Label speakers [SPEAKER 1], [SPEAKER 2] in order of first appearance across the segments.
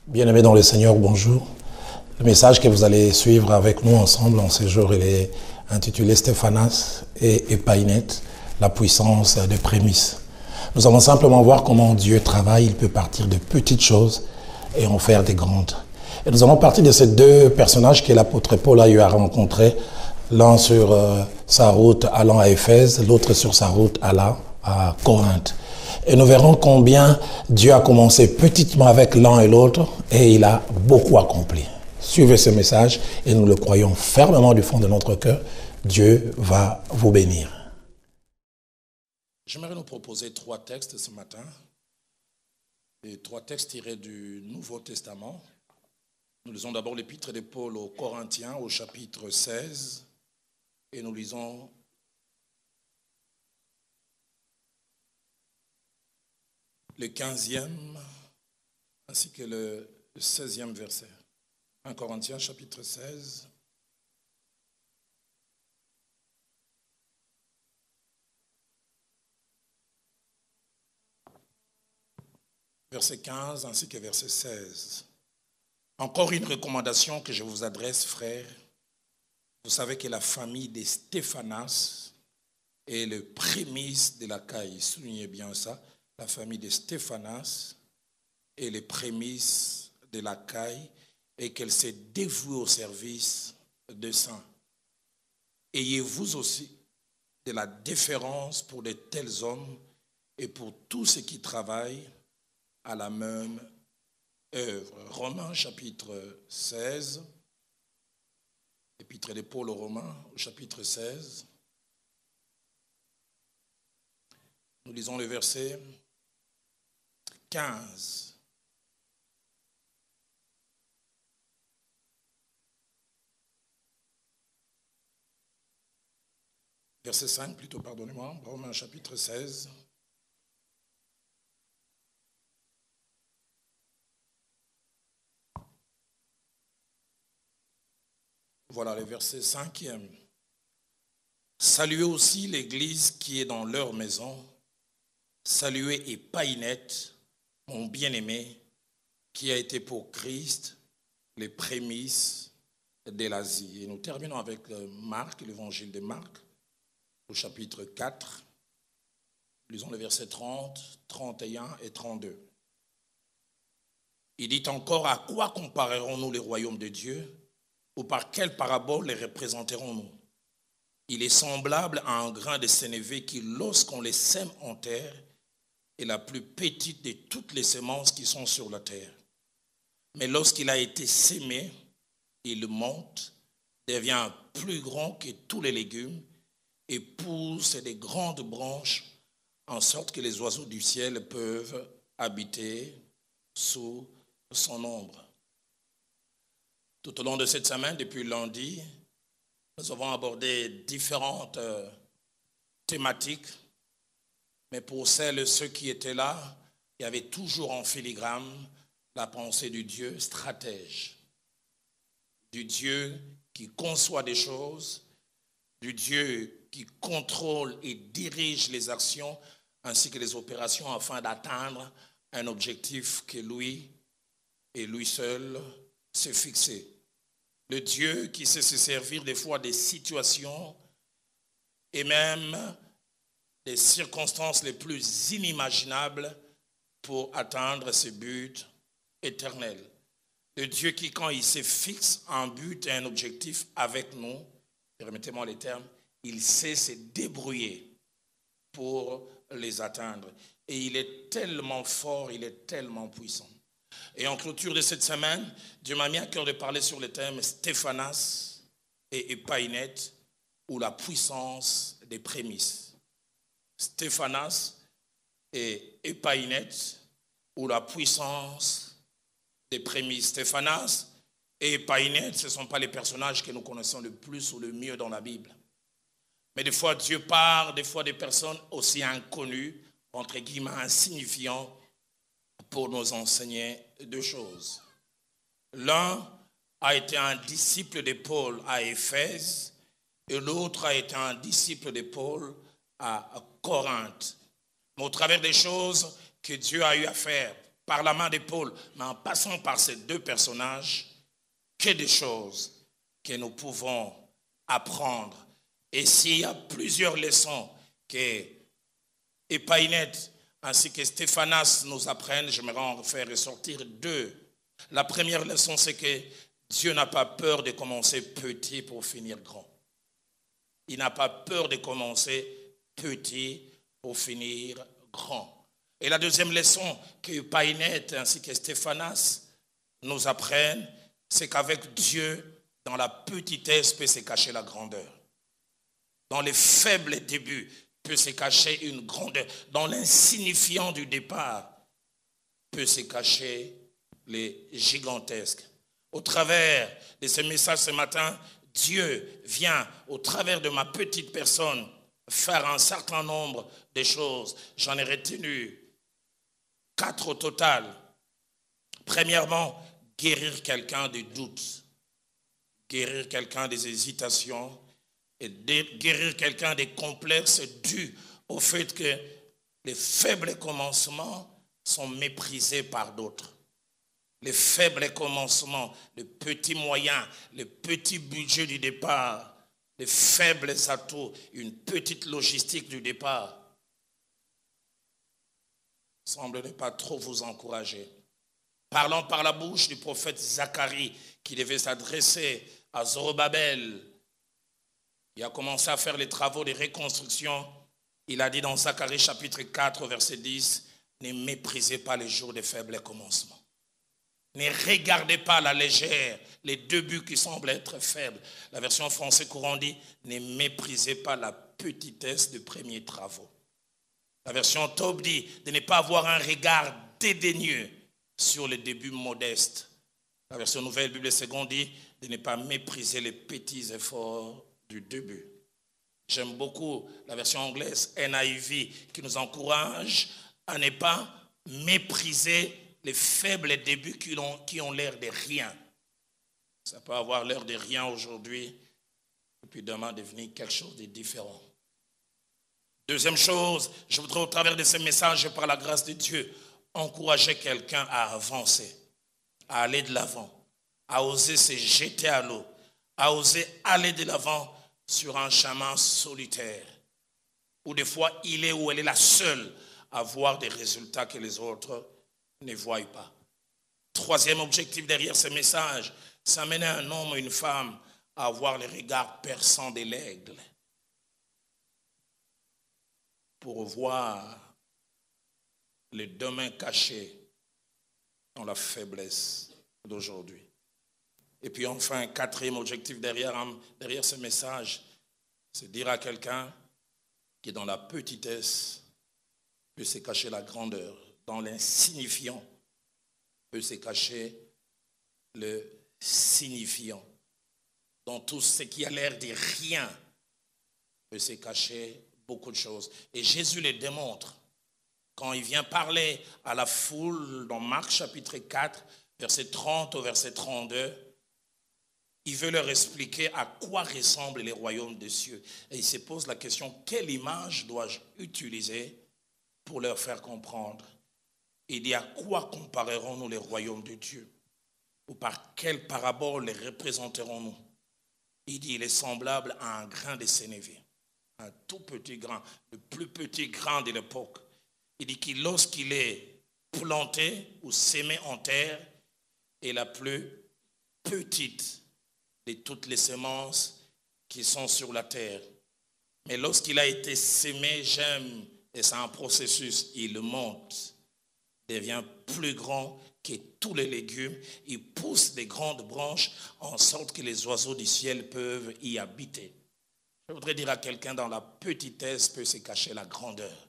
[SPEAKER 1] Bien-aimés dans le Seigneur, bonjour. Le message que vous allez suivre avec nous ensemble en ce jour, il est intitulé Stéphanas et Épainettes, la puissance des prémices. Nous allons simplement voir comment Dieu travaille. Il peut partir de petites choses et en faire des grandes. Et nous allons partir de ces deux personnages que l'apôtre Paul a eu à rencontrer, l'un sur sa route allant à Éphèse, l'autre sur sa route allant à Corinthe. Et nous verrons combien Dieu a commencé petitement avec l'un et l'autre et il a beaucoup accompli. Suivez ce message et nous le croyons fermement du fond de notre cœur. Dieu va vous bénir. J'aimerais nous proposer trois textes ce matin. Et trois textes tirés du Nouveau Testament. Nous lisons d'abord l'épître de Paul aux Corinthiens au chapitre 16 et nous lisons le 15e ainsi que le 16e verset. 1 Corinthiens chapitre 16. Verset 15 ainsi que verset 16. Encore une recommandation que je vous adresse, frères. Vous savez que la famille des Stéphanas est le prémisse de la caille. Soulignez bien ça. La famille de Stéphanas est les prémices de la caille et qu'elle s'est dévouée au service des saints. Ayez vous aussi de la déférence pour de tels hommes et pour tous ceux qui travaillent à la même œuvre. Romains chapitre 16, épître de Paul aux Romains au chapitre 16. Nous lisons le verset 15. Verset 5 plutôt, pardonnez-moi, Romains chapitre 16. Voilà le verset 5e. Saluez aussi l'église qui est dans leur maison. Saluez Épainettes, mon bien-aimé, qui a été pour Christ les prémices de l'Asie. Et nous terminons avec Marc, l'évangile de Marc, au chapitre 4. Lisons les versets 30, 31 et 32. Il dit encore, à quoi comparerons-nous les royaumes de Dieu? Ou par quelle parabole les représenterons-nous? Il est semblable à un grain de sénévé qui, lorsqu'on les sème en terre, est la plus petite de toutes les semences qui sont sur la terre. Mais lorsqu'il a été sémé, il monte, devient plus grand que tous les légumes et pousse des grandes branches en sorte que les oiseaux du ciel peuvent habiter sous son ombre. Tout au long de cette semaine, depuis lundi, nous avons abordé différentes thématiques. Mais pour celles et ceux qui étaient là, il y avait toujours en filigrane la pensée du Dieu stratège, du Dieu qui conçoit des choses, du Dieu qui contrôle et dirige les actions ainsi que les opérations afin d'atteindre un objectif que lui et lui seul s'est fixé. Le Dieu qui sait se servir des fois des situations et même des circonstances les plus inimaginables pour atteindre ses buts éternels. Le Dieu qui, quand il se fixe un but et un objectif avec nous, permettez-moi les termes, il sait se débrouiller pour les atteindre. Et il est tellement fort, il est tellement puissant. Et en clôture de cette semaine, Dieu m'a mis à cœur de parler sur le thème Stéphanas et Épainettes ou la puissance des prémices. Stéphanas et Épainettes ou la puissance des prémices. Stéphanas et Épainettes, ce ne sont pas les personnages que nous connaissons le plus ou le mieux dans la Bible. Mais des fois, Dieu parle, des fois des personnes aussi inconnues, entre guillemets insignifiantes, pour nous enseigner deux choses. L'un a été un disciple de Paul à Éphèse et l'autre a été un disciple de Paul à Corinthe. Mais au travers des choses que Dieu a eu à faire par la main de Paul, mais en passant par ces deux personnages, que des choses que nous pouvons apprendre. Et s'il y a plusieurs leçons que Epaïnette ainsi que Stéphanas nous apprennent, j'aimerais en faire ressortir deux. La première leçon, c'est que Dieu n'a pas peur de commencer petit pour finir grand. Il n'a pas peur de commencer petit pour finir grand. Et la deuxième leçon que Païnette ainsi que Stéphanas nous apprennent, c'est qu'avec Dieu, dans la petitesse peut se cacher la grandeur. Dans les faibles débuts peut se cacher une grandeur. Dans l'insignifiant du départ peut se cacher les gigantesques. Au travers de ce message ce matin, Dieu vient, au travers de ma petite personne, faire un certain nombre de choses. J'en ai retenu 4 au total. Premièrement, guérir quelqu'un des doutes, guérir quelqu'un des hésitations et guérir quelqu'un des complexes dus au fait que les faibles commencements sont méprisés par d'autres. Les faibles commencements, les petits moyens, les petits budgets du départ, les faibles atouts, une petite logistique du départ, semble ne pas trop vous encourager. Parlant par la bouche du prophète Zacharie, qui devait s'adresser à Zorobabel, il a commencé à faire les travaux de reconstruction. Il a dit dans Zacharie chapitre 4, verset 10, « Ne méprisez pas les jours des faibles commencements. Ne regardez pas à la légère les débuts qui semblent être faibles. » La version française courant dit, « Ne méprisez pas la petitesse des premiers travaux. » La version Taube dit, de ne pas avoir un regard dédaigneux sur les débuts modestes. La version Nouvelle Bible Seconde dit, de ne pas mépriser les petits efforts du début. J'aime beaucoup la version anglaise NIV qui nous encourage à ne pas mépriser les faibles débuts qui ont l'air de rien. Ça peut avoir l'air de rien aujourd'hui et puis demain devenir quelque chose de différent. Deuxième chose, je voudrais au travers de ce message, par la grâce de Dieu, encourager quelqu'un à avancer, à aller de l'avant, à oser se jeter à l'eau, à oser aller de l'avant sur un chemin solitaire, où des fois il est ou elle est la seule à voir des résultats que les autres ne voient pas. Troisième objectif derrière ce message, c'est amener un homme ou une femme à avoir le regard perçant de l'aigle, pour voir le demain caché dans la faiblesse d'aujourd'hui. Et puis enfin, quatrième objectif derrière ce message, c'est dire à quelqu'un qui dans la petitesse peut se cacher la grandeur, dans l'insignifiant peut se cacher le signifiant, dans tout ce qui a l'air de rien peut se cacher beaucoup de choses. Et Jésus les démontre quand il vient parler à la foule dans Marc chapitre 4, verset 30 au verset 32. Il veut leur expliquer à quoi ressemblent les royaumes des cieux. Et il se pose la question, quelle image dois-je utiliser pour leur faire comprendre? Il dit, à quoi comparerons-nous les royaumes de Dieu? Ou par quelle parabole les représenterons-nous? Il dit, il est semblable à un grain de sénévé. Un tout petit grain, le plus petit grain de l'époque. Il dit que lorsqu'il est planté ou sémé en terre, est la plus petite de toutes les semences qui sont sur la terre. Mais lorsqu'il a été sémé, et c'est un processus, il monte, devient plus grand que tous les légumes, il pousse des grandes branches en sorte que les oiseaux du ciel peuvent y habiter. Je voudrais dire à quelqu'un, dans la petitesse peut se cacher la grandeur.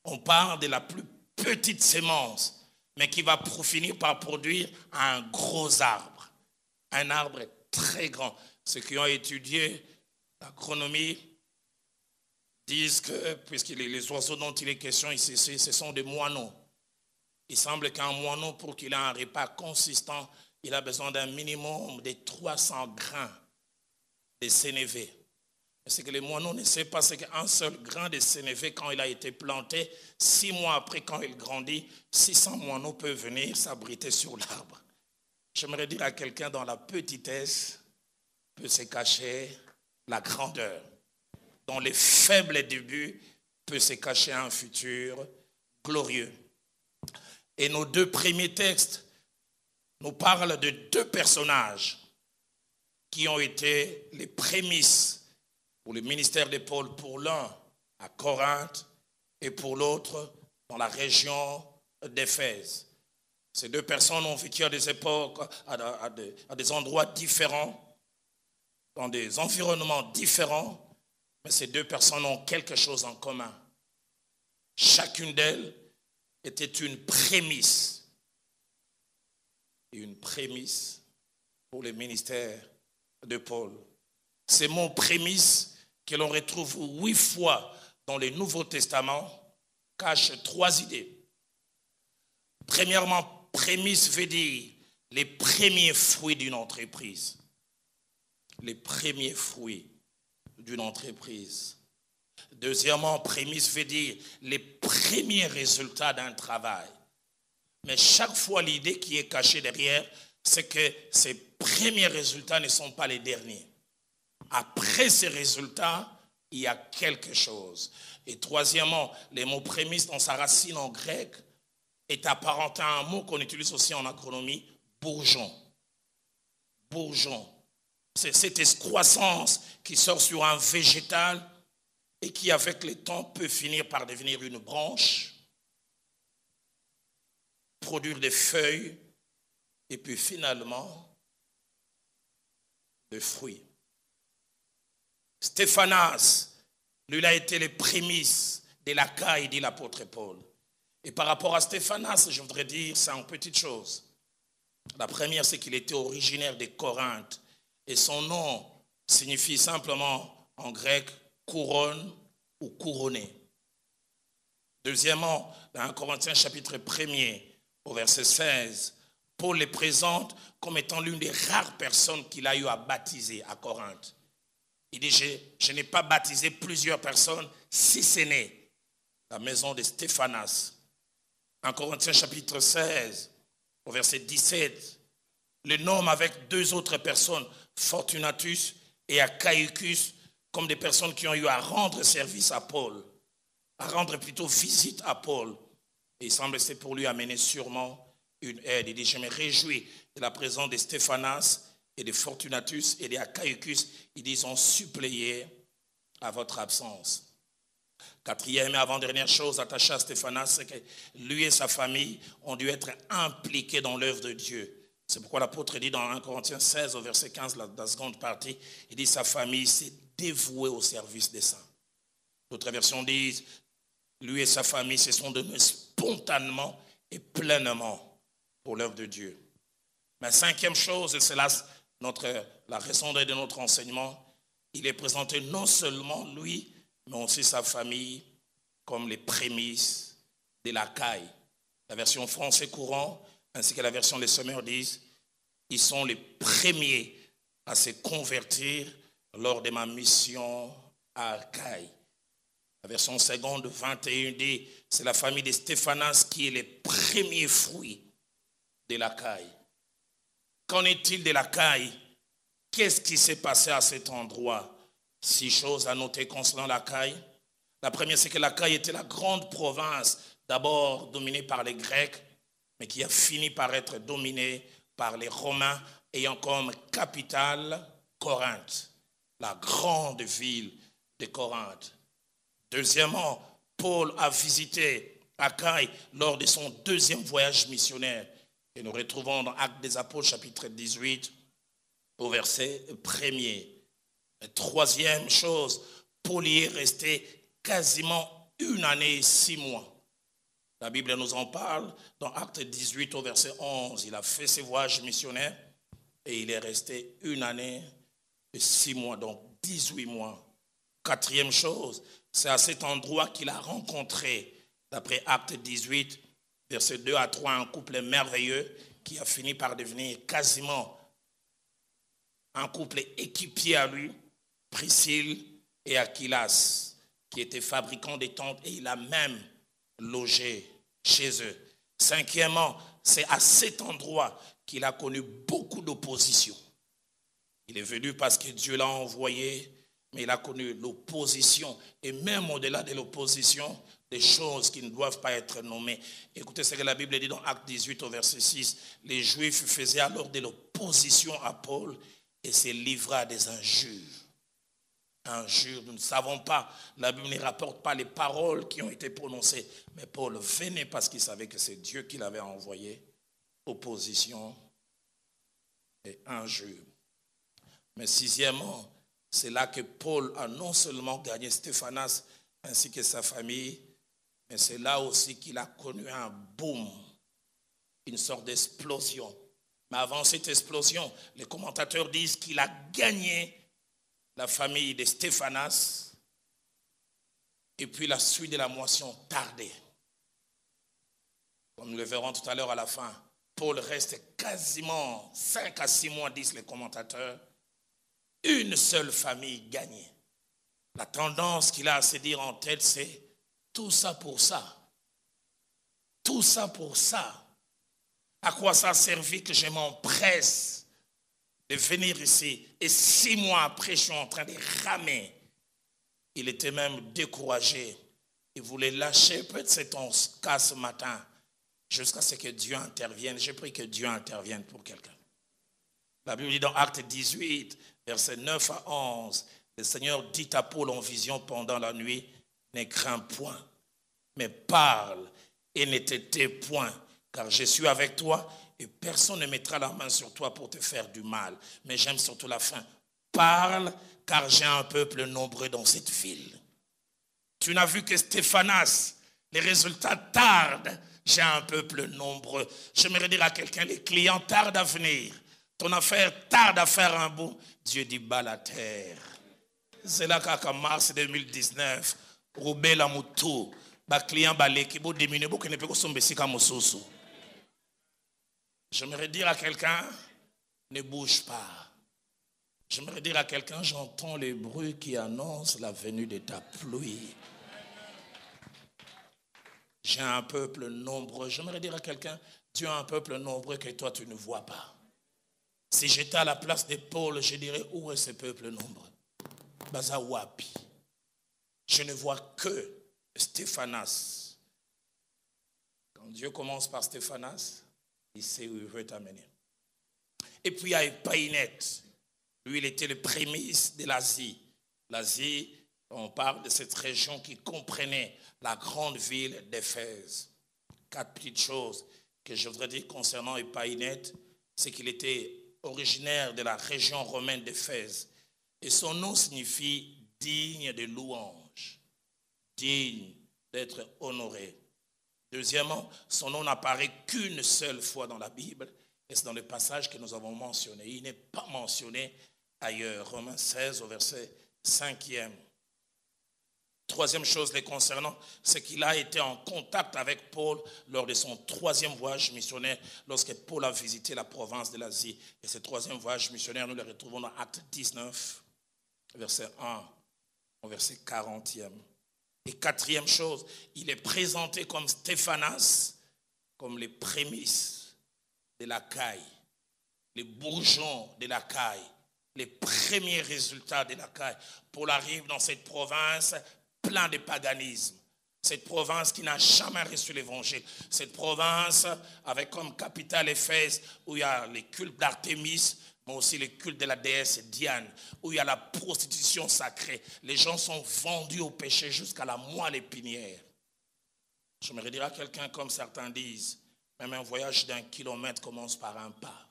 [SPEAKER 1] On parle de la plus petite sémence, mais qui va finir par produire un gros arbre. Un arbre très grand. Ceux qui ont étudié l'agronomie disent que, puisque les oiseaux dont il est question ici, ce sont des moineaux. Il semble qu'un moineau, pour qu'il ait un repas consistant, il a besoin d'un minimum de 300 grains de sénévé. C'est que les moineaux ne savent pas, c'est qu'un seul grain de sénévé, quand il a été planté, 6 mois après, quand il grandit, 600 moineaux peuvent venir s'abriter sur l'arbre. J'aimerais dire à quelqu'un, dans la petitesse peut se cacher la grandeur. Dans les faibles débuts peut se cacher un futur glorieux. Et nos 2 premiers textes nous parlent de 2 personnages qui ont été les prémices pour le ministère de Paul, pour l'un à Corinthe et pour l'autre dans la région d'Éphèse. Ces 2 personnes ont vécu à des époques, à des endroits différents, dans des environnements différents, mais ces 2 personnes ont quelque chose en commun. Chacune d'elles était une prémisse pour le ministère de Paul. Ces mots prémisse que l'on retrouve 8 fois dans le Nouveau Testament cachent 3 idées. Premièrement, prémisse veut dire les premiers fruits d'une entreprise. Les premiers fruits d'une entreprise. Deuxièmement, prémisse veut dire les premiers résultats d'un travail. Mais chaque fois, l'idée qui est cachée derrière, c'est que ces premiers résultats ne sont pas les derniers. Après ces résultats, il y a quelque chose. Et troisièmement, le mot prémisse dans sa racine en grec est apparenté à un mot qu'on utilise aussi en agronomie, bourgeon. Bourgeon. C'est cette excroissance qui sort sur un végétal et qui, avec le temps, peut finir par devenir une branche, produire des feuilles et puis finalement des fruits. Stéphanas, lui, il a été les prémices de la caille, dit l'apôtre Paul. Et par rapport à Stéphanas, je voudrais dire 5 petites choses. La première, c'est qu'il était originaire de Corinthe. Et son nom signifie simplement en grec couronne ou couronné. Deuxièmement, dans 1 Corinthiens chapitre 1er, au verset 16, Paul les présente comme étant l'une des rares personnes qu'il a eu à baptiser à Corinthe. Il dit, je n'ai pas baptisé plusieurs personnes, si ce n'est la maison de Stéphanas. En Corinthiens chapitre 16, au verset 17, le nomme avec 2 autres personnes, Fortunatus et Achaïcus, comme des personnes qui ont eu à rendre service à Paul, à rendre plutôt visite à Paul. Et il semble que c'est pour lui amener sûrement une aide. Il dit, je me réjouis de la présence de Stéphanas et de Fortunatus et de Achaïcus. Ils ont suppléé à votre absence. 4e et avant-dernière chose attachée à Stéphanas, c'est que lui et sa famille ont dû être impliqués dans l'œuvre de Dieu. C'est pourquoi l'apôtre dit dans 1 Corinthiens 16 au verset 15, la seconde partie, il dit sa famille s'est dévouée au service des saints. D'autres versions disent, lui et sa famille se sont donnés spontanément et pleinement pour l'œuvre de Dieu. Mais 5e chose, et c'est là la raison de notre enseignement, il est présenté non seulement lui, mais aussi sa famille comme les prémices de la caille. La version français courant, ainsi que la version Les Semeurs disent, ils sont les premiers à se convertir lors de ma mission à Achaïe. La version seconde 21 dit, c'est la famille de Stéphanas qui est les premiers fruits de la caille. Qu'en est-il de la caille? Qu'est-ce qui s'est passé à cet endroit? 6 choses à noter concernant la caille. La première, c'est que la caille était la grande province, d'abord dominée par les Grecs, mais qui a fini par être dominée par les Romains, ayant comme capitale Corinthe, la grande ville de Corinthe. Deuxièmement, Paul a visité Achaïe lors de son 2e voyage missionnaire. Et nous retrouvons dans Actes des Apôtres, chapitre 18, au verset 1er. La 3e chose, Paul y est resté quasiment 1 année et 6 mois. La Bible nous en parle dans Actes 18 au verset 11. Il a fait ses voyages missionnaires et il est resté 1 année et 6 mois, donc 18 mois. 4e chose, c'est à cet endroit qu'il a rencontré, d'après Actes 18, verset 2 à 3, un couple merveilleux qui a fini par devenir quasiment un couple équipier à lui, Priscille et Aquilas, qui étaient fabricants des tentes, et il a même logé chez eux. Cinquièmement, c'est à cet endroit qu'il a connu beaucoup d'opposition. Il est venu parce que Dieu l'a envoyé, mais il a connu l'opposition, et même au-delà de l'opposition, des choses qui ne doivent pas être nommées. Écoutez ce que la Bible dit dans Acte 18 au verset 6. Les Juifs faisaient alors de l'opposition à Paul et se livraient à des injures. Injures, nous ne savons pas, la Bible ne rapporte pas les paroles qui ont été prononcées, mais Paul venait parce qu'il savait que c'est Dieu qui l'avait envoyé. Opposition et injures. Mais sixièmement, c'est là que Paul a non seulement gagné Stéphanas ainsi que sa famille, mais c'est là aussi qu'il a connu un boom, une sorte d'explosion. Mais avant cette explosion, les commentateurs disent qu'il a gagné la famille de Stéphanas, et puis la suite de la moisson tardait. Comme nous le verrons tout à l'heure à la fin, Paul reste quasiment 5 à 6 mois, disent les commentateurs, une seule famille gagnée. La tendance qu'il a à se dire en tête, c'est tout ça pour ça. Tout ça pour ça. À quoi ça a servi que je m'empresse de venir ici? Et 6 mois après, je suis en train de ramer. Il était même découragé. Il voulait lâcher. Peut-être c'est ton cas ce matin. Jusqu'à ce que Dieu intervienne. J'ai pris que Dieu intervienne pour quelqu'un. La Bible dit dans Acte 18, versets 9 à 11, le Seigneur dit à Paul en vision pendant la nuit, ne crains point, mais parle et ne te tais point, car je suis avec toi et personne ne mettra la main sur toi pour te faire du mal. Mais j'aime surtout la fin. Parle, car j'ai un peuple nombreux dans cette ville. Tu n'as vu que Stéphanas, les résultats tardent, j'ai un peuple nombreux. J'aimerais dire à quelqu'un, les clients tardent à venir. Ton affaire tarde à faire un bout. Dieu dit bas la terre. C'est là qu'en mars 2019, Roubé la moutou, ba client balé qui beau diminuer, beau qui ne peut pas somber si comme soso. J'aimerais dire à quelqu'un, ne bouge pas. J'aimerais dire à quelqu'un, j'entends les bruits qui annoncent la venue de ta pluie. J'ai un peuple nombreux. J'aimerais dire à quelqu'un, tu as un peuple nombreux que toi tu ne vois pas. Si j'étais à la place de Paul, je dirais, où est ce peuple nombreux? Bazawapi. Je ne vois que Stéphanas. Quand Dieu commence par Stéphanas, il sait où il veut t'amener. Et puis il y a Epaïnette. Lui, il était le prémisse de l'Asie. L'Asie, on parle de cette région qui comprenait la grande ville d'Éphèse. 4 petites choses que je voudrais dire concernant Epaïnette, c'est qu'il était originaire de la région romaine d'Éphèse. Et son nom signifie digne de louange, digne d'être honoré. Deuxièmement, son nom n'apparaît qu'une seule fois dans la Bible, et c'est dans le passage que nous avons mentionné. Il n'est pas mentionné ailleurs. Romains 16 au verset 5e. Troisième chose les concernant, c'est qu'il a été en contact avec Paul lors de son 3e voyage missionnaire, lorsque Paul a visité la province de l'Asie. Et ce 3e voyage missionnaire, nous le retrouvons dans Acte 19, verset 1 au verset 40e. Et quatrième chose, il est présenté comme Stéphanas, comme les prémices de la caille, les bourgeons de la caille, les premiers résultats de la caille. Paul arrive dans cette province plein de paganisme. Cette province qui n'a jamais reçu l'évangile. Cette province avec comme capitale Éphèse, où il y a les cultes d'Artémis, mais aussi les cultes de la déesse Diane, où il y a la prostitution sacrée. Les gens sont vendus au péché jusqu'à la moelle épinière. Je me redire à quelqu'un comme certains disent, même un voyage d'1 kilomètre commence par un pas.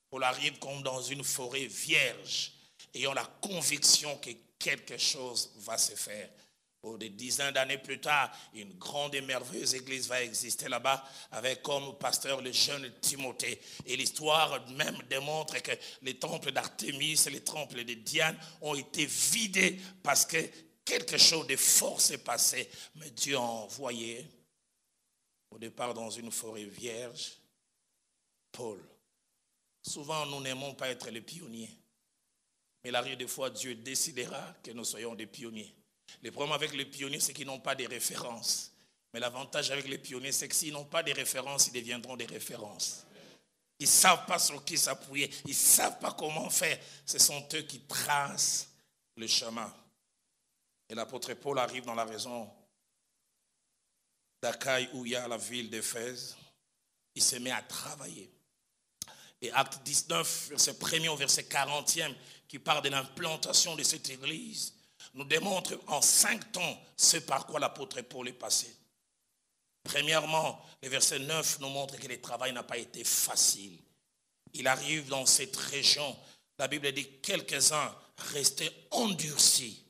[SPEAKER 1] Paul arrive comme dans une forêt vierge, ayant la conviction que quelque chose va se faire. Pour des dizaines d'années plus tard, une grande et merveilleuse église va exister là-bas avec comme pasteur le jeune Timothée. Et l'histoire même démontre que les temples d'Artémis et les temples de Diane ont été vidés parce que quelque chose de fort s'est passé. Mais Dieu a envoyé, au départ dans une forêt vierge, Paul. Souvent, nous n'aimons pas être les pionniers. Mais il arrive des fois, Dieu décidera que nous soyons des pionniers. Le problème avec les pionniers, c'est qu'ils n'ont pas de références. Mais l'avantage avec les pionniers, c'est que s'ils n'ont pas de références, ils deviendront des références. Ils ne savent pas sur qui s'appuyer. Ils ne savent pas comment faire. Ce sont eux qui tracent le chemin. Et l'apôtre Paul arrive dans la région d'Achaïe où il y a la ville d'Éphèse. Il se met à travailler. Et acte 19, verset 1er au verset 40e, qui parle de l'implantation de cette église, nous démontre en 5 temps ce par quoi l'apôtre Paul est passé. Premièrement, le verset 9 nous montre que le travail n'a pas été facile. Il arrive dans cette région, la Bible dit quelques-uns restaient endurcis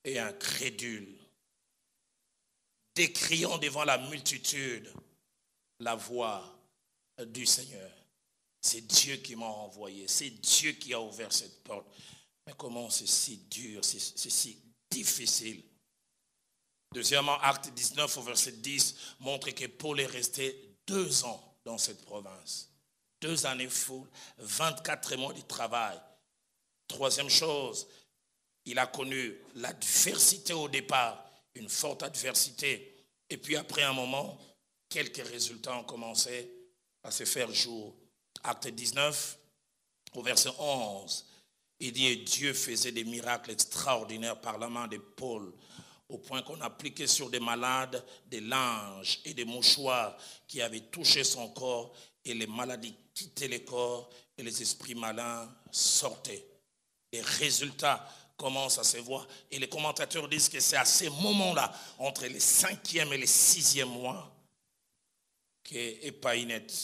[SPEAKER 1] et incrédules, décriant devant la multitude la voix du Seigneur. C'est Dieu qui m'a envoyé, c'est Dieu qui a ouvert cette porte. Mais comment c'est si dur, c'est si difficile. Deuxièmement, acte 19 au verset 10 montre que Paul est resté 2 ans dans cette province. 2 années full, 24 mois de travail. Troisième chose, il a connu l'adversité au départ, une forte adversité. Et puis après un moment, quelques résultats ont commencé à se faire jour. Acte 19 au verset 11, il dit « Dieu faisait des miracles extraordinaires par la main de Paul, au point qu'on appliquait sur des malades des linges et des mouchoirs qui avaient touché son corps, et les maladies quittaient le corps et les esprits malins sortaient. » Les résultats commencent à se voir. Et les commentateurs disent que c'est à ces moments-là, entre le 5e et le 6e mois, qu'Épaïnette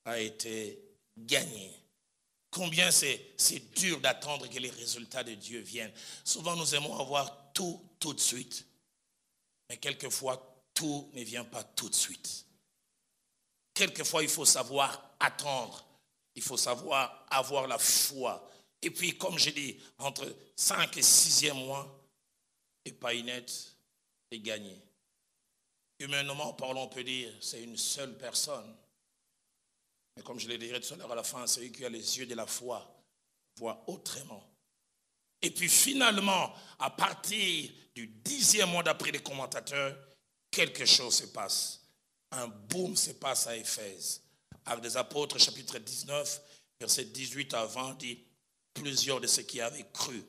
[SPEAKER 1] a été gagné. Combien c'est dur d'attendre que les résultats de Dieu viennent. Souvent nous aimons avoir tout de suite. Mais quelquefois tout ne vient pas tout de suite. Quelquefois il faut savoir attendre. Il faut savoir avoir la foi. Et puis comme j'ai dit, entre 5 et 6e mois, Épaïnette est gagné. Humainement parlant, on peut dire c'est une seule personne. Mais comme je le dirai tout à l'heure à la fin, celui qui a les yeux de la foi voit autrement. Et puis finalement, à partir du 10e mois d'après les commentateurs, quelque chose se passe. Un boom se passe à Éphèse. Actes des Apôtres, chapitre 19, verset 18 à 20, dit « Plusieurs de ceux qui avaient cru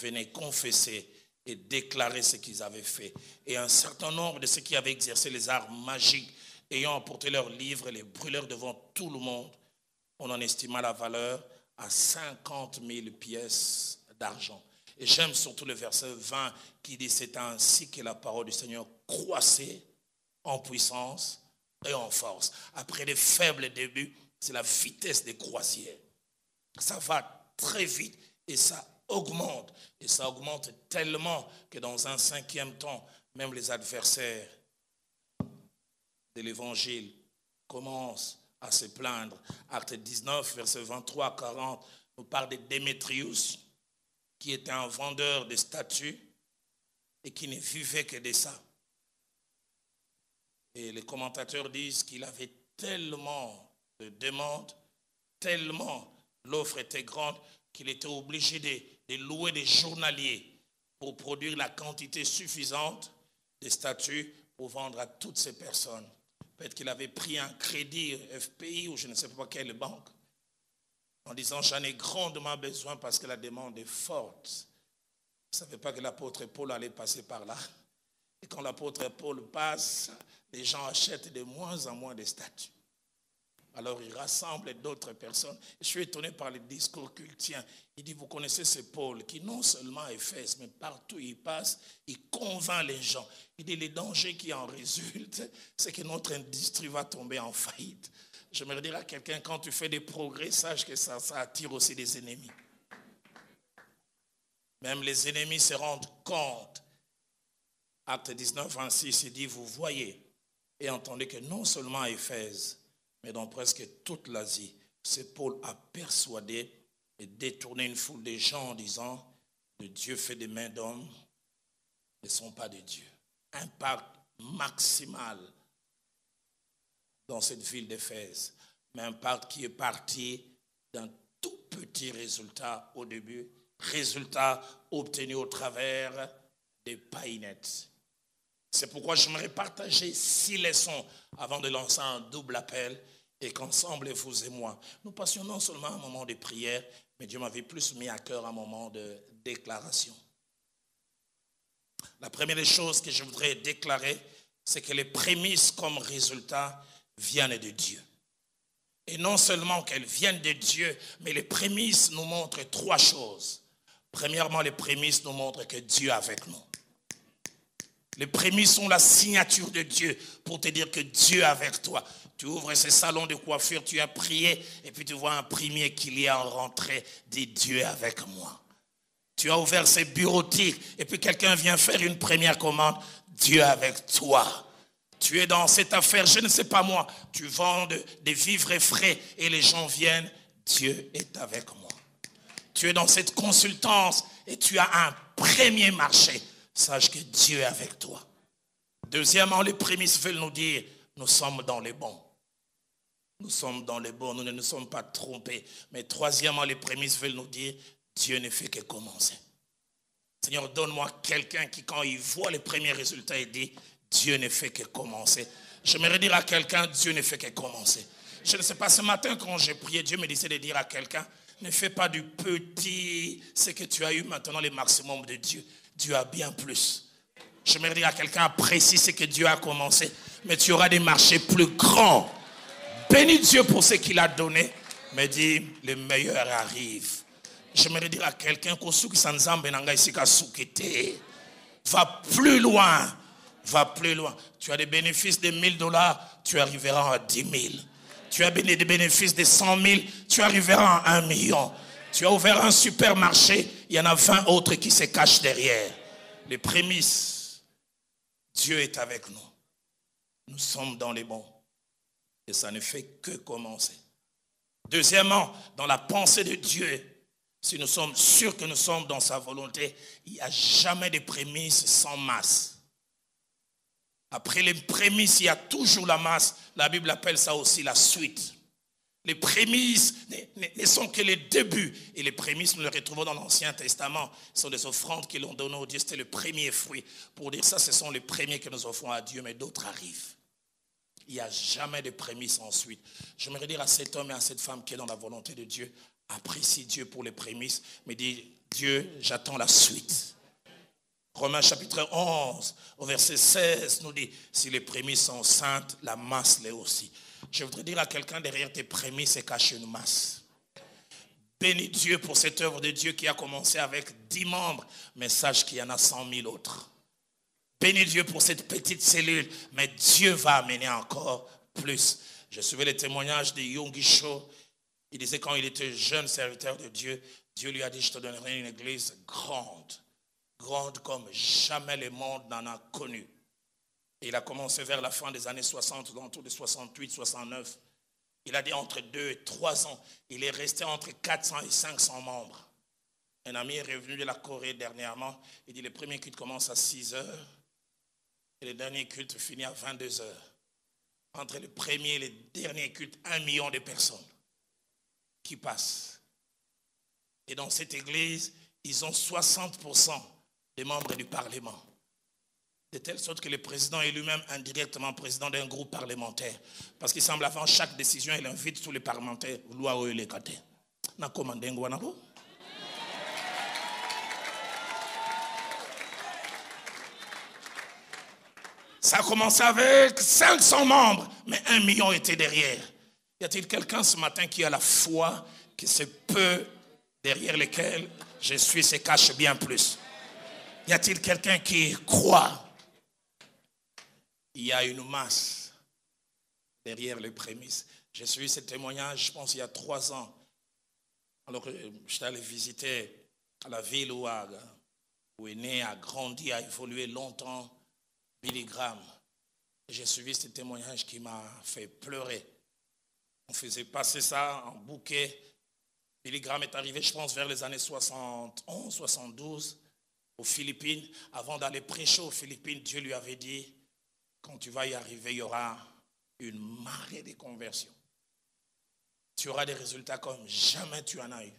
[SPEAKER 1] venaient confesser et déclarer ce qu'ils avaient fait. Et un certain nombre de ceux qui avaient exercé les arts magiques, ayant apporté leurs livres et les brûlèrent devant tout le monde, on en estima la valeur à 50 000 pièces d'argent. » Et j'aime surtout le verset 20 qui dit « C'est ainsi que la parole du Seigneur croissait en puissance et en force. » Après les faibles débuts, c'est la vitesse des croisières. Ça va très vite et ça augmente. Et ça augmente tellement que dans un 5e temps, même les adversaires de l'évangile commencent à se plaindre. Acte 19, verset 23 à 40, nous parle de Démétrius, qui était un vendeur de statues et qui ne vivait que de ça. Et les commentateurs disent qu'il avait tellement de demandes, tellement l'offre était grande, qu'il était obligé de louer des journaliers pour produire la quantité suffisante de statues pour vendre à toutes ces personnes. Peut-être qu'il avait pris un crédit FPI ou je ne sais pas quelle banque en disant j'en ai grandement besoin parce que la demande est forte. Je ne savais pas que l'apôtre Paul allait passer par là. Et quand l'apôtre Paul passe, les gens achètent de moins en moins de statues. Alors il rassemble d'autres personnes. Je suis étonné par le discours qu'il tient. Il dit, vous connaissez ce Paul qui non seulement à Éphèse, mais partout où il passe, il convainc les gens. Il dit, les dangers qui en résultent, c'est que notre industrie va tomber en faillite. Je me dire à quelqu'un, quand tu fais des progrès, sache que ça attire aussi des ennemis. Même les ennemis se rendent compte. Acte 19, 26, il dit, vous voyez et entendez que non seulement à Éphèse, mais dans presque toute l'Asie, ce Paul a persuadé et détourné une foule de gens en disant, le Dieu fait des mains d'hommes ne sont pas de Dieu. Impact maximal dans cette ville d'Éphèse, mais impact qui est parti d'un tout petits résultats au début, résultats obtenus au travers des paillettes. C'est pourquoi j'aimerais partager 6 leçons avant de lancer un double appel et qu'ensemble, vous et moi, nous passions non seulement un moment de prière, mais Dieu m'avait plus mis à cœur un moment de déclaration. La première des choses que je voudrais déclarer, c'est que les prémices comme résultat viennent de Dieu. Et non seulement qu'elles viennent de Dieu, mais les prémices nous montrent 3 choses. Premièrement, les prémices nous montrent que Dieu est avec nous. Les prémices sont la signature de Dieu pour te dire que Dieu est avec toi. Tu ouvres ce salon de coiffure, tu as prié et puis tu vois un premier qu'il y a en rentrée, dit Dieu est avec moi. Tu as ouvert ces bureautiques et puis quelqu'un vient faire une première commande, Dieu est avec toi. Tu es dans cette affaire, je ne sais pas moi, tu vends des vivres frais et les gens viennent, Dieu est avec moi. Tu es dans cette consultance et tu as un premier marché. Sache que Dieu est avec toi. Deuxièmement, les prémices veulent nous dire, nous sommes dans les bons. Nous sommes dans les bons, nous ne nous sommes pas trompés. Mais troisièmement, les prémices veulent nous dire, Dieu ne fait que commencer. Seigneur, donne-moi quelqu'un qui, quand il voit les premiers résultats, il dit, Dieu ne fait que commencer. J'aimerais dire à quelqu'un, Dieu ne fait que commencer. Je ne sais pas, ce matin, quand j'ai prié, Dieu me disait de dire à quelqu'un, ne fais pas du petit, ce que tu as eu maintenant, le maximum de Dieu. Dieu a bien plus. J'aimerais dire à quelqu'un, apprécie ce que Dieu a commencé, mais tu auras des marchés plus grands. Bénis Dieu pour ce qu'il a donné, mais dis, le meilleur arrive. J'aimerais dire à quelqu'un, va plus loin. Va plus loin. Tu as des bénéfices de $1000, tu arriveras à 10 000. Tu as des bénéfices de 100 000, tu arriveras à 1 million. Tu as ouvert un supermarché, il y en a 20 autres qui se cachent derrière. Les prémices, Dieu est avec nous. Nous sommes dans les bons. Et ça ne fait que commencer. Deuxièmement, dans la pensée de Dieu, si nous sommes sûrs que nous sommes dans sa volonté, il n'y a jamais de prémices sans masse. Après les prémices, il y a toujours la masse. La Bible appelle ça aussi la suite. Les prémices ne sont que les débuts. Et les prémices, nous les retrouvons dans l'Ancien Testament. Ce sont des offrandes qu'ils ont données au Dieu. C'était le premier fruit. Pour dire ça, ce sont les premiers que nous offrons à Dieu, mais d'autres arrivent. Il n'y a jamais de prémices ensuite. J'aimerais dire à cet homme et à cette femme qui est dans la volonté de Dieu, apprécie Dieu pour les prémices, mais dis, Dieu, j'attends la suite. Romains chapitre 11, au verset 16, nous dit, si les prémices sont saintes, la masse l'est aussi. Je voudrais dire à quelqu'un, derrière tes prémices se cache une masse. Bénis Dieu pour cette œuvre de Dieu qui a commencé avec 10 membres, mais sache qu'il y en a 100 000 autres. Bénis Dieu pour cette petite cellule, mais Dieu va amener encore plus. Je suivais les témoignages de Yonggi Cho. Il disait quand il était jeune serviteur de Dieu, Dieu lui a dit, je te donnerai une église grande. Grande comme jamais le monde n'en a connu. Et il a commencé vers la fin des années 60, autour de 68, 69. Il a dit entre 2 et 3 ans, il est resté entre 400 et 500 membres. Un ami est revenu de la Corée dernièrement. Il dit le premier culte commence à 6 heures et le dernier culte finit à 22 heures. Entre le premier et le dernier culte, 1 million de personnes qui passent. Et dans cette église, ils ont 60% des membres du Parlement. De telle sorte que le président est lui-même indirectement président d'un groupe parlementaire. Parce qu'il semble avant chaque décision, il invite tous les parlementaires. Ça a commencé avec 500 membres, mais 1 million était derrière. Y a-t-il quelqu'un ce matin qui a la foi que ce peu derrière lequel je suis se cache bien plus? Y a-t-il quelqu'un qui croit? Il y a une masse derrière les prémices. J'ai suivi ce témoignage, je pense, il y a 3 ans. Alors j'étais allé visiter la ville où est né, a grandi, a évolué longtemps, Billy Graham. J'ai suivi ce témoignage qui m'a fait pleurer. On faisait passer ça en bouquet. Billy Graham est arrivé, je pense, vers les années 71, 72, aux Philippines. Avant d'aller prêcher aux Philippines, Dieu lui avait dit, quand tu vas y arriver, il y aura une marée de conversions. Tu auras des résultats comme jamais tu en as eu.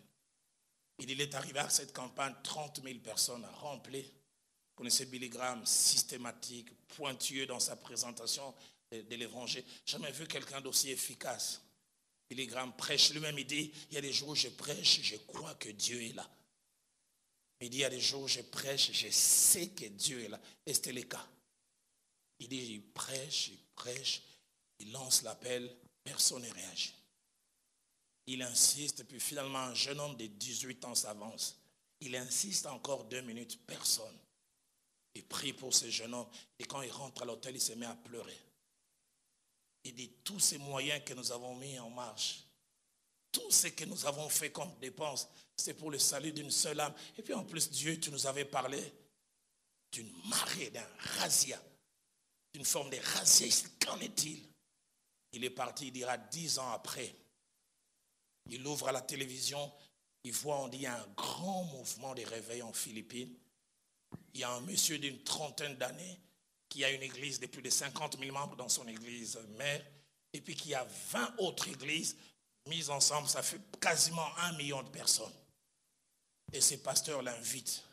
[SPEAKER 1] Il est arrivé à cette campagne, 30 000 personnes remplies. Vous connaissez Billy Graham, systématique, pointueux dans sa présentation de l'évangile. Jamais vu quelqu'un d'aussi efficace. Billy Graham prêche lui-même, il dit, il y a des jours où je prêche, je crois que Dieu est là. Il dit, il y a des jours où je prêche, je sais que Dieu est là. Et c'était le cas. Il dit, il prêche, il lance l'appel, personne ne réagit. Il insiste, et puis finalement, un jeune homme de 18 ans s'avance. Il insiste encore 2 minutes, personne. Il prie pour ce jeune homme, et quand il rentre à l'hôtel, il se met à pleurer. Il dit, tous ces moyens que nous avons mis en marche, tout ce que nous avons fait comme dépense, c'est pour le salut d'une seule âme. Et puis en plus, Dieu, tu nous avais parlé d'une marée, d'un razzia, d'une forme de razzia. Qu'en est-il? Il est parti, il dira 10 ans après. Il ouvre à la télévision, il voit, on dit, il y a un grand mouvement de réveil en Philippines. Il y a un monsieur d'une trentaine d'années qui a une église de plus de 50 000 membres dans son église mère, et puis qui a 20 autres églises mises ensemble, ça fait quasiment 1 million de personnes. Et ces pasteurs l'invitent,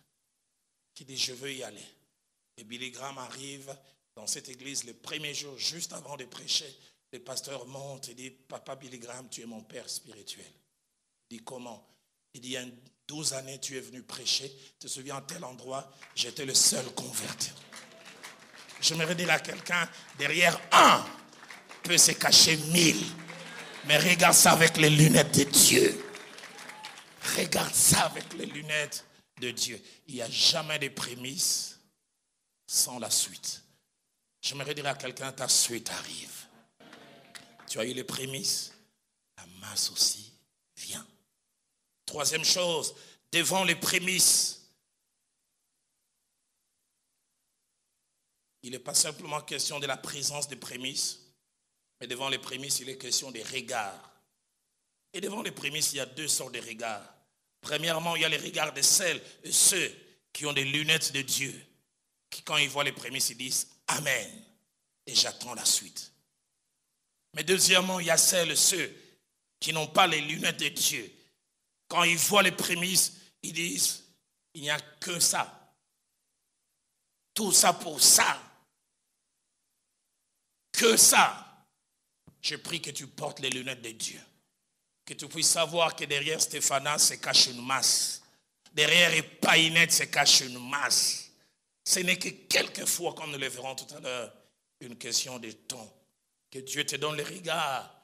[SPEAKER 1] qui dit, je veux y aller. Et Billy Graham arrive dans cette église le premier jour, juste avant de prêcher. Le pasteur monte et dit, papa Billy Graham, tu es mon père spirituel. Il dit, comment? Il dit, il y a 12 années, tu es venu prêcher. Tu te souviens, à tel endroit, j'étais le seul converti. J'aimerais dire à quelqu'un, derrière un peut se cacher 1000. Mais regarde ça avec les lunettes de Dieu. Regarde ça avec les lunettes de Dieu. Il n'y a jamais de prémices sans la suite. J'aimerais dire à quelqu'un, ta suite arrive. Tu as eu les prémices, la masse aussi vient. Troisième chose, devant les prémices, il n'est pas simplement question de la présence des prémices, mais devant les prémices, il est question des regards. Et devant les prémices, il y a 2 sortes de regards. Premièrement, il y a les regards de celles et ceux qui ont des lunettes de Dieu, qui quand ils voient les prémices, ils disent « Amen » et j'attends la suite. Mais deuxièmement, il y a celles et ceux qui n'ont pas les lunettes de Dieu. Quand ils voient les prémices, ils disent « Il n'y a que ça. Tout ça pour ça. Que ça. » Je prie que tu portes les lunettes de Dieu. Que tu puisses savoir que derrière Stéphana se cache une masse. Derrière Epaïnette se cache une masse. Ce n'est que quelquefois, comme nous le verrons tout à l'heure, une question de temps. Que Dieu te donne les regards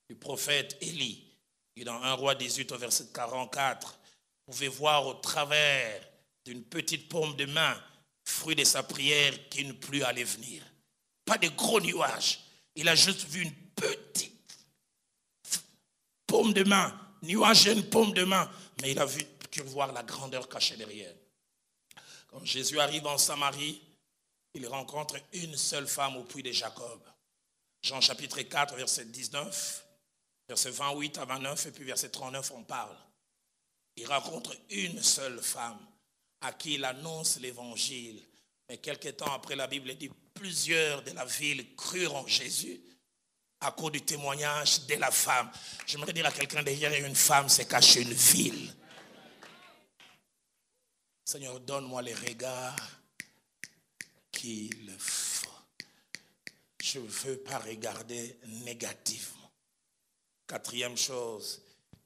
[SPEAKER 1] du prophète Élie. Et dans 1 Roi 18 au verset 44, vous pouvez voir au travers d'une petite paume de main, fruit de sa prière, qu'une pluie allait venir. Pas de gros nuages. Il a juste vu une petite paume de main, nuage et une paume de main, mais il a vu voir la grandeur cachée derrière. Quand Jésus arrive en Samarie, il rencontre une seule femme au puits de Jacob. Jean chapitre 4, verset 19, verset 28 à 29, et puis verset 39, on parle. Il rencontre une seule femme à qui il annonce l'évangile. Mais quelques temps après, la Bible dit, plusieurs de la ville crurent en Jésus à cause du témoignage de la femme. J'aimerais dire à quelqu'un, derrière une femme se cache une ville. Seigneur, donne-moi les regards qu'il faut. Je ne veux pas regarder négativement. Quatrième chose,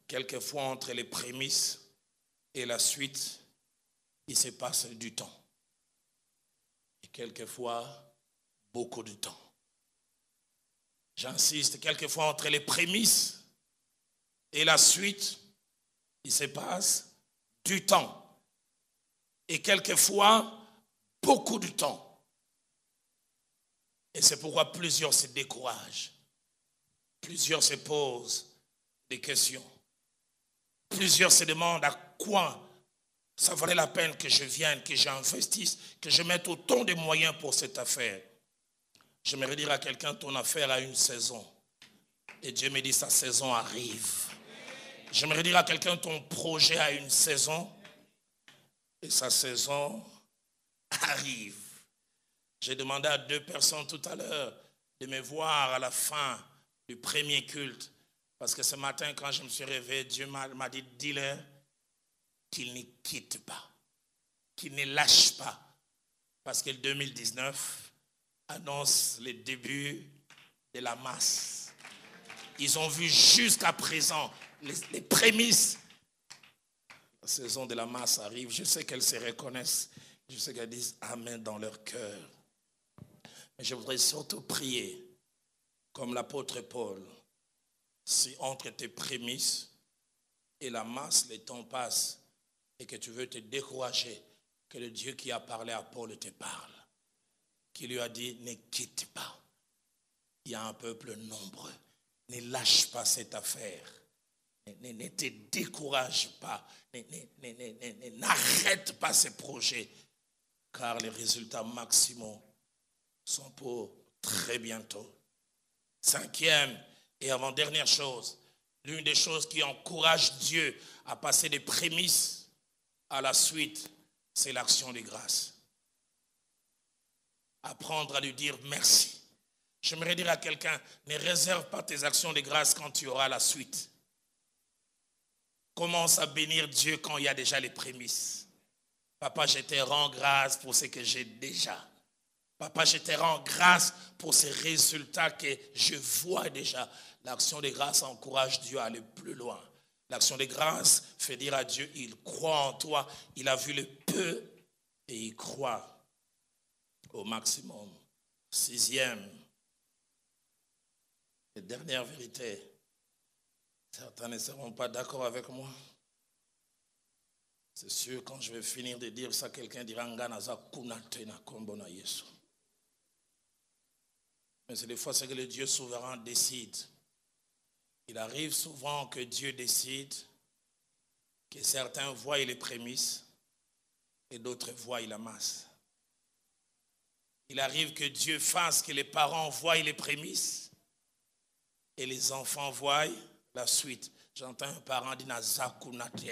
[SPEAKER 1] quelquefois entre les prémices et la suite, il se passe du temps. Et quelquefois, beaucoup de temps. J'insiste, quelquefois entre les prémices et la suite, il se passe du temps. Et quelquefois, beaucoup de temps. Et c'est pourquoi plusieurs se découragent. Plusieurs se posent des questions. Plusieurs se demandent à quoi ça valait la peine que je vienne, que j'investisse, que je mette autant de moyens pour cette affaire. J'aimerais dire à quelqu'un, ton affaire a une saison. Et Dieu me dit, sa saison arrive. J'aimerais dire à quelqu'un, ton projet a une saison. Et sa saison arrive. J'ai demandé à 2 personnes tout à l'heure de me voir à la fin du premier culte. Parce que ce matin, quand je me suis réveillé, Dieu m'a dit, dis-leur qu'il ne quitte pas, qu'il ne lâche pas. Parce que le 2019 annonce le début de la masse. Ils ont vu jusqu'à présent les prémices. La saison de la masse arrive. Je sais qu'elles se reconnaissent. Je sais qu'elles disent Amen dans leur cœur. Mais je voudrais surtout prier, comme l'apôtre Paul, si entre tes prémices et la masse, le temps passe et que tu veux te décourager, que le Dieu qui a parlé à Paul te parle, qui lui a dit ne quitte pas. Il y a un peuple nombreux. Ne lâche pas cette affaire. Ne te décourage pas. N'arrête pas ces projets. Car les résultats maximaux sont pour très bientôt. Cinquième et avant-dernière chose, l'une des choses qui encourage Dieu à passer des prémices à la suite, c'est l'action des grâces. Apprendre à lui dire merci. J'aimerais dire à quelqu'un, ne réserve pas tes actions de grâce quand tu auras la suite. Commence à bénir Dieu quand il y a déjà les prémices. Papa, je te rends grâce pour ce que j'ai déjà. Papa, je te rends grâce pour ces résultats que je vois déjà. L'action de grâce encourage Dieu à aller plus loin. L'action de grâce fait dire à Dieu, il croit en toi. Il a vu le peu et il croit au maximum. Sixième et dernière vérité. Certains ne seront pas d'accord avec moi. C'est sûr, quand je vais finir de dire ça, quelqu'un dira Nganaza kunate na kombo na Yesu. Mais c'est des fois ce que le Dieu souverain décide. Il arrive souvent que Dieu décide que certains voient les prémices et d'autres voient la masse. Il arrive que Dieu fasse que les parents voient les prémices et les enfants voient la suite. J'entends un parent dire Nazakunate.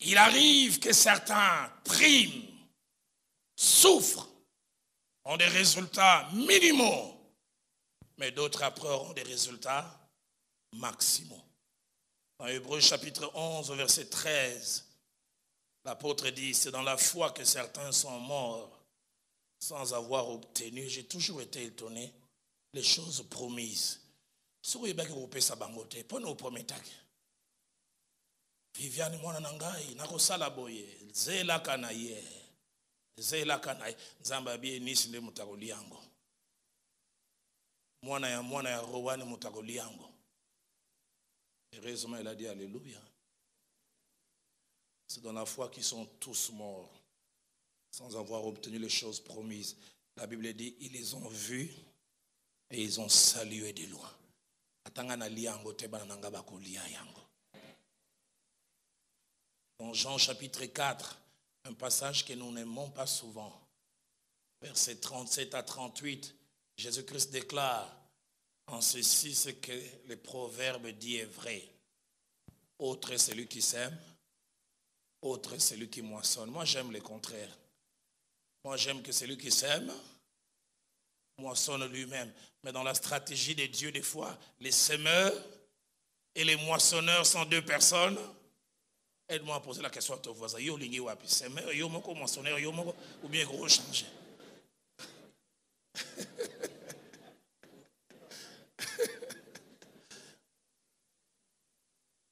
[SPEAKER 1] Il arrive que certains priment, souffrent, ont des résultats minimaux, mais d'autres après auront des résultats maximaux. Dans Hébreux chapitre 11, verset 13, l'apôtre dit, c'est dans la foi que certains sont morts sans avoir obtenu. J'ai toujours été étonné les choses promises. Viviane mwana nangai nakosala boye zelaka na ye nzamba bie nisi nde mutakoli yango mwana ya Rowani mutakoli yango. Heureusement, il a dit alléluia. C'est dans la foi qu'ils sont tous morts sans avoir obtenu les choses promises. La Bible dit ils les ont vus et ils ont salué de loin. Dans Jean chapitre 4, un passage que nous n'aimons pas souvent, versets 37 à 38, Jésus-Christ déclare en ceci ce que le proverbe dit est vrai. Autre est celui qui sème, autre est celui qui moissonne. Moi j'aime le contraire. Moi j'aime que celui qui sème moissonne lui-même. Mais dans la stratégie de Dieu, des fois, les semeurs et les moissonneurs sont deux personnes. Aide-moi à poser la question à ton voisin. Yo lingi wapi semeur, yo moko moissonneur, yo moko ou bien gros changer.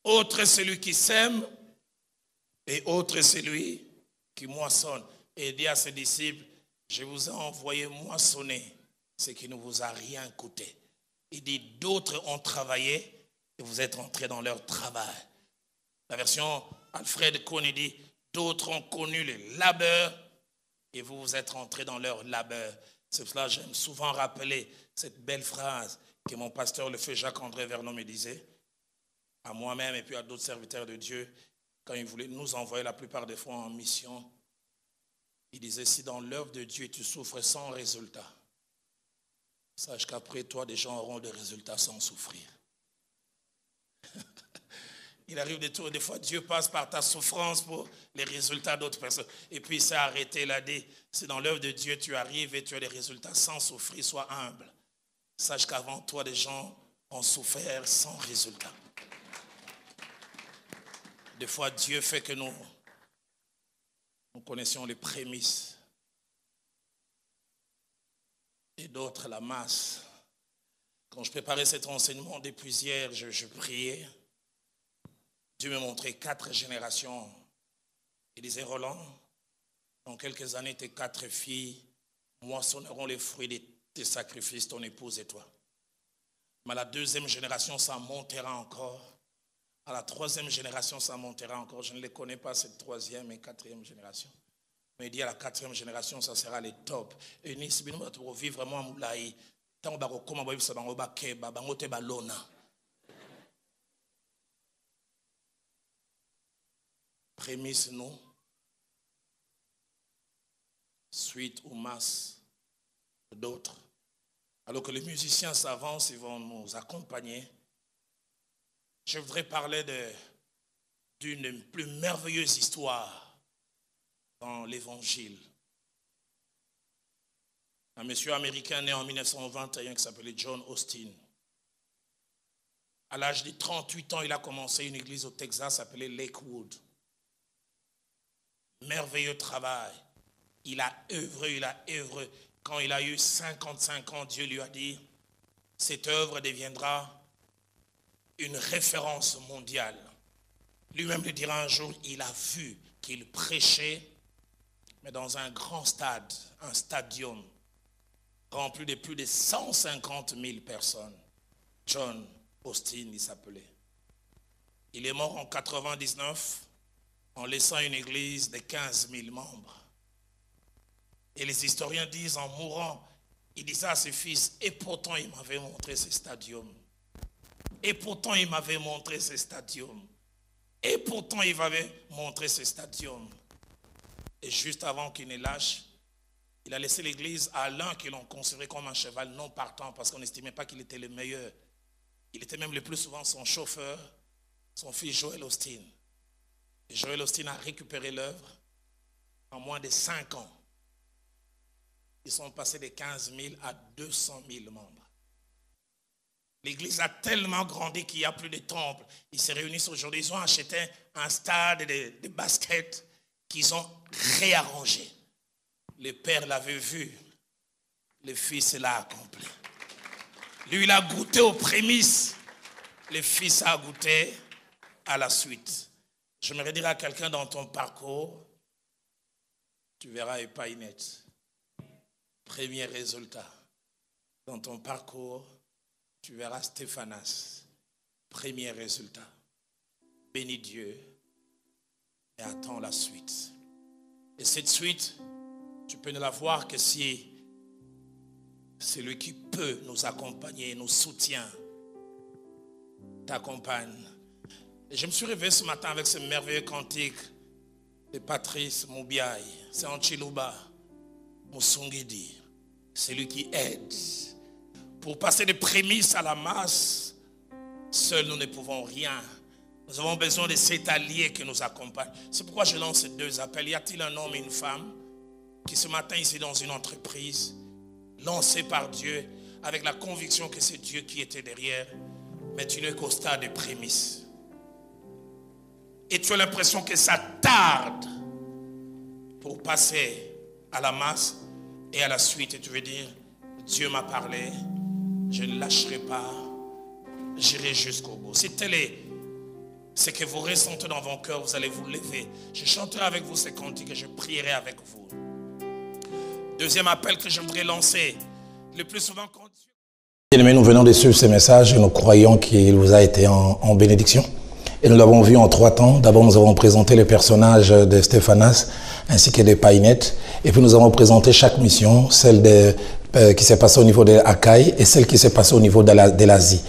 [SPEAKER 1] Autre est celui qui sème et autre est celui qui moissonne. Et il dit à ses disciples, je vous ai envoyé moissonner ce qui ne vous a rien coûté. Il dit, d'autres ont travaillé et vous êtes entrés dans leur travail. La version Alfred Kohn dit, d'autres ont connu le labeur et vous êtes entrés dans leur labeur. C'est pour cela que j'aime souvent rappeler cette belle phrase que mon pasteur, le feu Jacques-André Vernon, me disait, à moi-même et puis à d'autres serviteurs de Dieu, quand il voulait nous envoyer la plupart des fois en mission. Il disait, si dans l'œuvre de Dieu tu souffres sans résultat, sache qu'après toi, des gens auront des résultats sans souffrir. Il arrive des fois, Dieu passe par ta souffrance pour les résultats d'autres personnes. Et puis il s'est arrêté, il a dit, si dans l'œuvre de Dieu tu arrives et tu as des résultats sans souffrir, sois humble. Sache qu'avant toi, des gens ont souffert sans résultat. Des fois, Dieu fait que nous connaissions les prémices. Et d'autres, la masse. Quand je préparais cet enseignement depuis hier, je priais. Dieu me montrait 4 générations. Il disait, Roland, dans quelques années, tes 4 filles moissonneront les fruits de tes sacrifices, ton épouse et toi. Mais à la 2e génération, ça montera encore. À la 3e génération, ça montera encore. Je ne les connais pas, cette 3e et 4e génération. Mais il dit à la 4e génération, ça sera les top. Et ni si nous allons vivre vraiment à Moulaï, tant que nous allons vivre ça, nous allons vivre balona. Prémisse nous, suite ou masse d'autres. Alors que les musiciens s'avancent, ils vont nous accompagner. Je voudrais parler d'une plus merveilleuse histoire dans l'Évangile. Un monsieur américain né en 1921 qui s'appelait John Austin. À l'âge de 38 ans, il a commencé une église au Texas appelée Lakewood. Merveilleux travail. Il a œuvré. Quand il a eu 55 ans, Dieu lui a dit, cette œuvre deviendra une référence mondiale. Lui-même le dira un jour, il a vu qu'il prêchait, mais dans un grand stade, un stadium, rempli de plus de 150 000 personnes. John Austin, il s'appelait. Il est mort en 99 en laissant une église de 15 000 membres. Et les historiens disent, en mourant, il disait à ses fils, et pourtant il m'avait montré ce stadium. Et pourtant il m'avait montré ce stadium. Et pourtant il m'avait montré ce stadium. Et juste avant qu'il ne lâche, il a laissé l'église à l'un que l'on considérait comme un cheval non partant parce qu'on n'estimait pas qu'il était le meilleur. Il était même le plus souvent son chauffeur, son fils Joel Austin. Et Joel Austin a récupéré l'œuvre en moins de 5 ans. Ils sont passés de 15 000 à 200 000 membres. L'église a tellement grandi qu'il n'y a plus de temple. Ils se réunissent aujourd'hui. Ils ont acheté un stade de basket qu'ils ont réarrangé. Le père l'avait vu. Le fils l'a accompli. Lui, il a goûté aux prémices. Le fils a goûté à la suite. J'aimerais dire à quelqu'un dans ton parcours, tu verras Epainette. Premier résultat. Dans ton parcours, tu verras Stéphanas. Premier résultat. Bénis Dieu et attends la suite. Et cette suite, tu peux ne la voir que si c'est lui qui peut nous accompagner, nous soutient, t'accompagne. Et je me suis réveillé ce matin avec ce merveilleux cantique de Patrice Moubiaï. C'est en Chiluba, Moussungidi. C'est lui qui aide. Pour passer des prémices à la masse, seuls nous ne pouvons rien. Nous avons besoin de cet allié qui nous accompagne. C'est pourquoi je lance ces 2 appels. Y a-t-il un homme et une femme qui ce matin ici dans une entreprise, lancée par Dieu, avec la conviction que c'est Dieu qui était derrière, mais tu n'es qu'au stade de prémices. Et tu as l'impression que ça tarde pour passer à la masse et à la suite. Et tu veux dire, Dieu m'a parlé, je ne lâcherai pas, j'irai jusqu'au bout. Si tel est ce que vous ressentez dans vos cœurs, vous allez vous lever. Je chanterai avec vous ces cantiques et je prierai avec vous. Deuxième appel que je voudrais lancer, le plus souvent quand Dieu...
[SPEAKER 2] Bien-aimés, nous venons de suivre ces messages et nous croyons qu'il vous a été en bénédiction. Et nous l'avons vu en 3 temps. D'abord, nous avons présenté les personnages de Stéphanas ainsi que de Painette. Et puis, nous avons présenté chaque mission, celle qui s'est passée au niveau de l'Achaïe et celle qui s'est passée au niveau de l'Asie.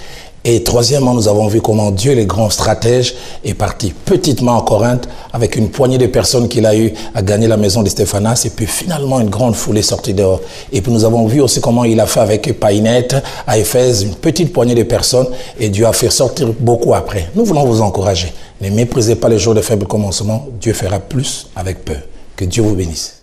[SPEAKER 2] Et troisièmement, nous avons vu comment Dieu, le grand stratège, est parti petitement en Corinthe avec une poignée de personnes qu'il a eu à gagner la maison de Stéphanas. Et puis finalement, une grande foule est sortie dehors. Et puis nous avons vu aussi comment il a fait avec Painette à Éphèse, une petite poignée de personnes. Et Dieu a fait sortir beaucoup après. Nous voulons vous encourager. Ne méprisez pas les jours de faible commencement. Dieu fera plus avec peu. Que Dieu vous bénisse.